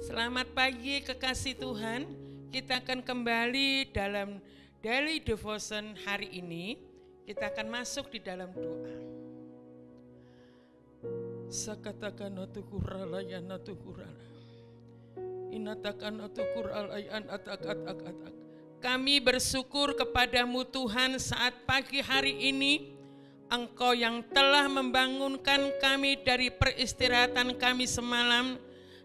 Selamat pagi kekasih Tuhan. Kita akan kembali dalam Daily Devotion hari ini. Kita akan masuk di dalam doa. Sakatakan atukuralayan atukurala. Inatakan atukuralayan atak. Kami bersyukur kepadamu Tuhan saat pagi hari ini. Engkau yang telah membangunkan kami dari peristirahatan kami semalam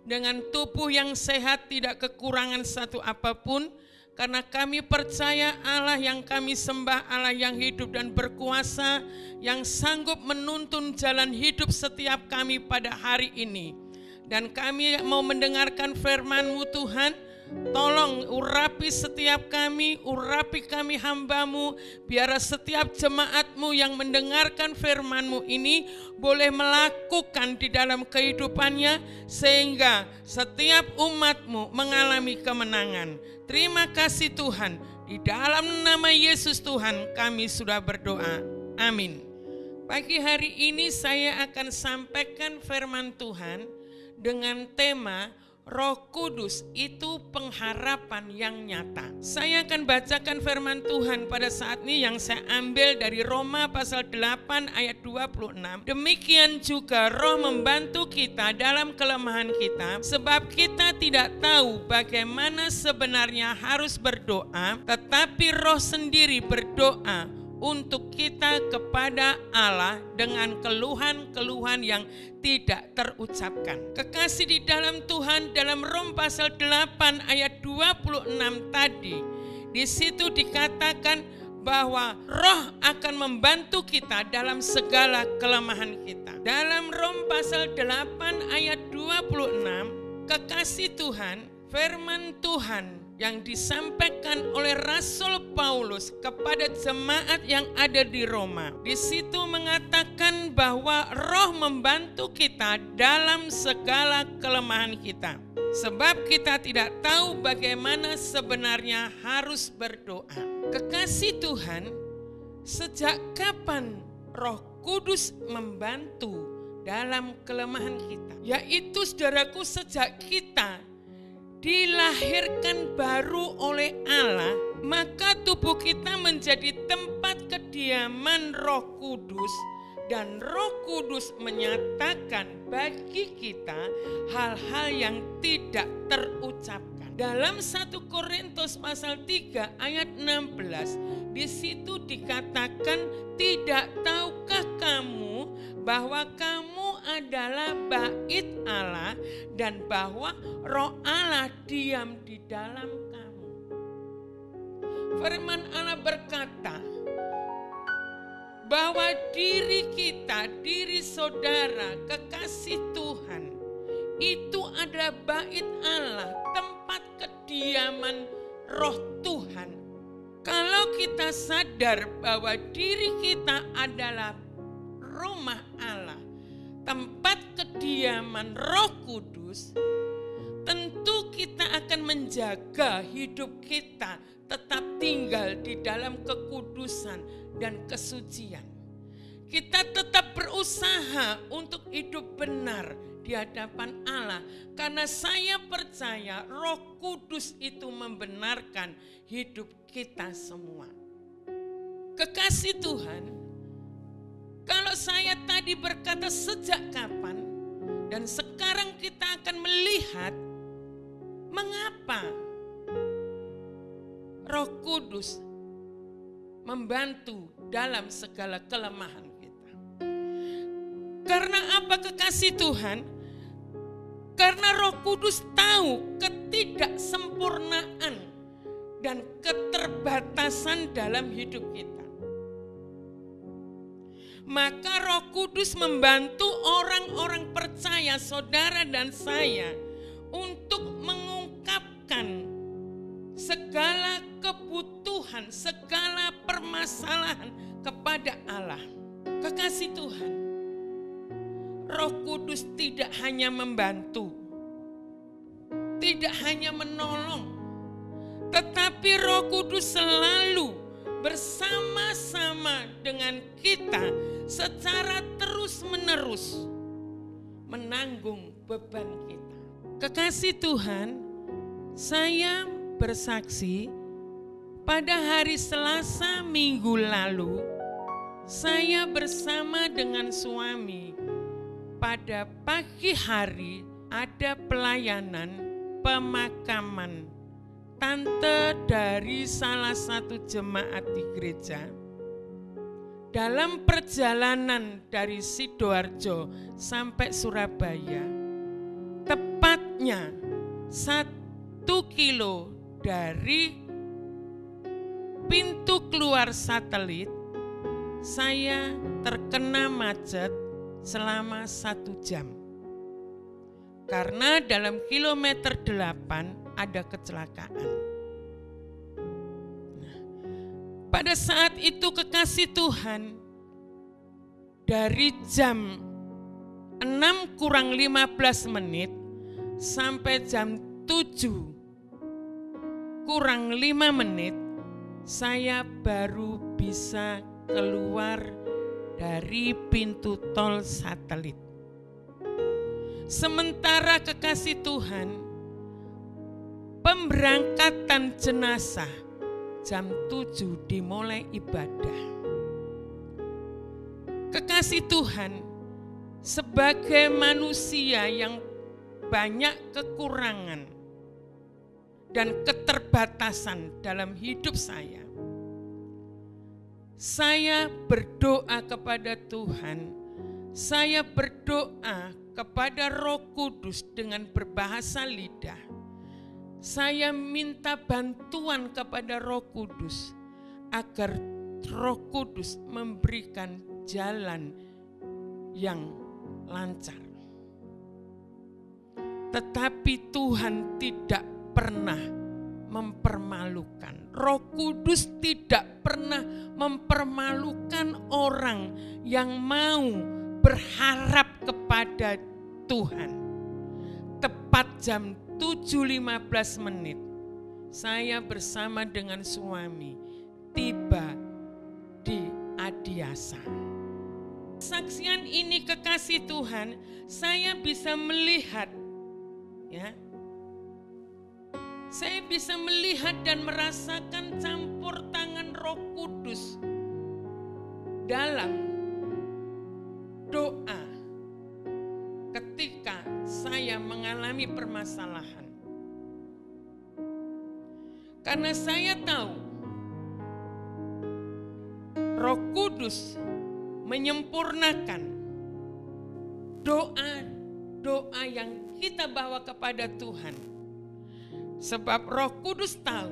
dengan tubuh yang sehat, tidak kekurangan satu apapun, karena kami percaya Allah yang kami sembah, Allah yang hidup dan berkuasa, yang sanggup menuntun jalan hidup setiap kami pada hari ini. Dan kami mau mendengarkan firman-Mu Tuhan. Tolong urapi setiap kami, urapi kami hamba-Mu, biar setiap jemaat-Mu yang mendengarkan firman-Mu ini boleh melakukan di dalam kehidupannya, sehingga setiap umat-Mu mengalami kemenangan. Terima kasih Tuhan, di dalam nama Yesus Tuhan kami sudah berdoa, amin. Pagi hari ini saya akan sampaikan firman Tuhan dengan tema Roh Kudus itu pengharapan yang nyata. Saya akan bacakan firman Tuhan pada saat ini yang saya ambil dari Roma pasal 8 ayat 26. Demikian juga Roh membantu kita dalam kelemahan kita, sebab kita tidak tahu bagaimana sebenarnya harus berdoa, tetapi Roh sendiri berdoa untuk kita kepada Allah dengan keluhan-keluhan yang tidak terucapkan. Kekasih di dalam Tuhan, dalam Roma pasal 8 ayat 26 tadi, di situ dikatakan bahwa Roh akan membantu kita dalam segala kelemahan kita. Dalam Roma pasal 8 ayat 26, kekasih Tuhan, firman Tuhan yang disampaikan oleh Rasul Paulus kepada jemaat yang ada di Roma. Di situ mengatakan bahwa Roh membantu kita dalam segala kelemahan kita. Sebab kita tidak tahu bagaimana sebenarnya harus berdoa. Kekasih Tuhan, sejak kapan Roh Kudus membantu dalam kelemahan kita? Yaitu saudaraku, sejak kita dilahirkan baru oleh Allah, maka tubuh kita menjadi tempat kediaman Roh Kudus, dan Roh Kudus menyatakan bagi kita hal-hal yang tidak terucapkan. Dalam 1 Korintus pasal 3 ayat 16, di situ dikatakan, tidak tahukah kamu bahwa kamu adalah bait Allah dan bahwa Roh Allah diam di dalam kamu. Firman Allah berkata bahwa diri kita, diri saudara, kekasih Tuhan, itu adalah bait Allah, tempat kediaman Roh Tuhan. Kalau kita sadar bahwa diri kita adalah rumah Allah, tempat kediaman Roh Kudus, tentu kita akan menjaga hidup kita tetap tinggal di dalam kekudusan dan kesucian. Kita tetap berusaha untuk hidup benar di hadapan Allah, karena saya percaya Roh Kudus itu membenarkan hidup kita semua. Kekasih Tuhan, kalau saya tadi berkata sejak kapan, dan sekarang kita akan melihat mengapa Roh Kudus membantu dalam segala kelemahan kita. Karena apa kekasih Tuhan? Karena Roh Kudus tahu ketidaksempurnaan dan keterbatasan dalam hidup kita. Maka Roh Kudus membantu orang-orang percaya, saudara dan saya, untuk mengungkapkan segala kebutuhan, segala permasalahan kepada Allah. Kekasih Tuhan, Roh Kudus tidak hanya membantu, tidak hanya menolong, tetapi Roh Kudus selalu bersama-sama dengan kita secara terus-menerus menanggung beban kita. Kekasih Tuhan, saya bersaksi pada hari Selasa minggu lalu, saya bersama dengan suami pada pagi hari ada pelayanan pemakaman tante dari salah satu jemaat di gereja. Dalam perjalanan dari Sidoarjo sampai Surabaya, tepatnya 1 kilo dari pintu keluar satelit, saya terkena macet selama 1 jam. Karena dalam kilometer 8 ada kecelakaan. Pada saat itu kekasih Tuhan, dari jam 6 kurang 15 menit sampai jam 7 kurang 5 menit, saya baru bisa keluar dari pintu tol satelit. Sementara kekasih Tuhan, pemberangkatan jenazah jam 7 dimulai ibadah. Kekasih Tuhan, sebagai manusia yang banyak kekurangan dan keterbatasan dalam hidup saya berdoa kepada Tuhan, saya berdoa kepada Roh Kudus dengan berbahasa lidah. Saya minta bantuan kepada Roh Kudus agar Roh Kudus memberikan jalan yang lancar. Tetapi Tuhan tidak pernah mempermalukan. Roh Kudus tidak pernah mempermalukan orang yang mau berharap kepada Tuhan. Tepat jam 7.15 menit, saya bersama dengan suami tiba di Adiasa. Saksian ini kekasih Tuhan, saya bisa melihat, ya, saya bisa melihat dan merasakan campur tangan Roh Kudus dalam doa ketika saya mengalami permasalahan. Karena saya tahu Roh Kudus menyempurnakan doa yang kita bawa kepada Tuhan. Sebab Roh Kudus tahu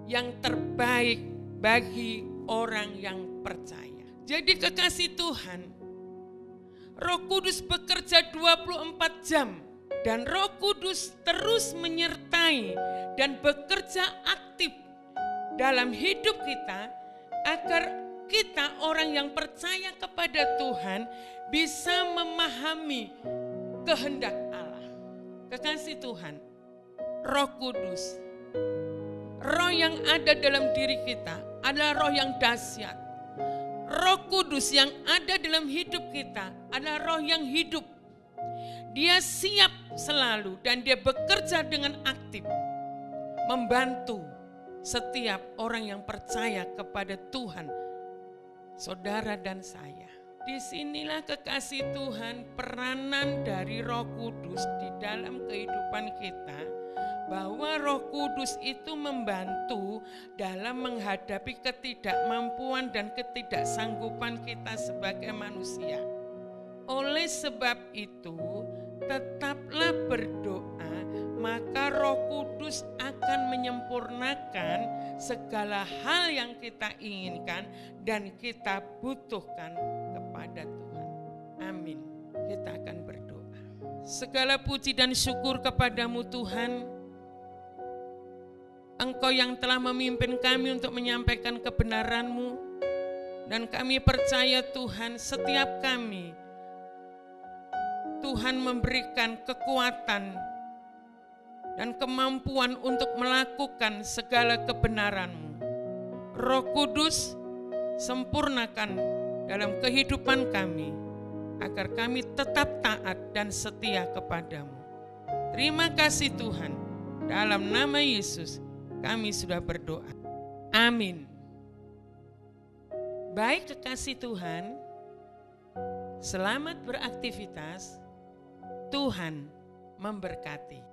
yang terbaik bagi orang yang percaya. Jadi kekasih Tuhan, Roh Kudus bekerja 24 jam dan Roh Kudus terus menyertai dan bekerja aktif dalam hidup kita agar kita orang yang percaya kepada Tuhan bisa memahami kehendak Allah. Kekasih Tuhan, Roh Kudus, Roh yang ada dalam diri kita adalah roh yang dahsyat. Roh Kudus yang ada dalam hidup kita adalah roh yang hidup. Dia siap selalu dan dia bekerja dengan aktif membantu setiap orang yang percaya kepada Tuhan, saudara dan saya. Disinilah kekasih Tuhan peranan dari Roh Kudus di dalam kehidupan kita, bahwa Roh Kudus itu membantu dalam menghadapi ketidakmampuan dan ketidaksanggupan kita sebagai manusia. Oleh sebab itu, tetaplah berdoa, maka Roh Kudus akan menyempurnakan segala hal yang kita inginkan dan kita butuhkan kepada Tuhan. Amin. Kita akan berdoa. Segala puji dan syukur kepadamu Tuhan, Engkau yang telah memimpin kami untuk menyampaikan kebenaran-Mu, dan kami percaya Tuhan, setiap kami Tuhan memberikan kekuatan dan kemampuan untuk melakukan segala kebenaran-Mu. Roh Kudus, sempurnakan dalam kehidupan kami agar kami tetap taat dan setia kepadamu. Terima kasih Tuhan. Dalam nama Yesus kami sudah berdoa. Amin. Baik kekasih Tuhan, selamat beraktivitas. Tuhan memberkati.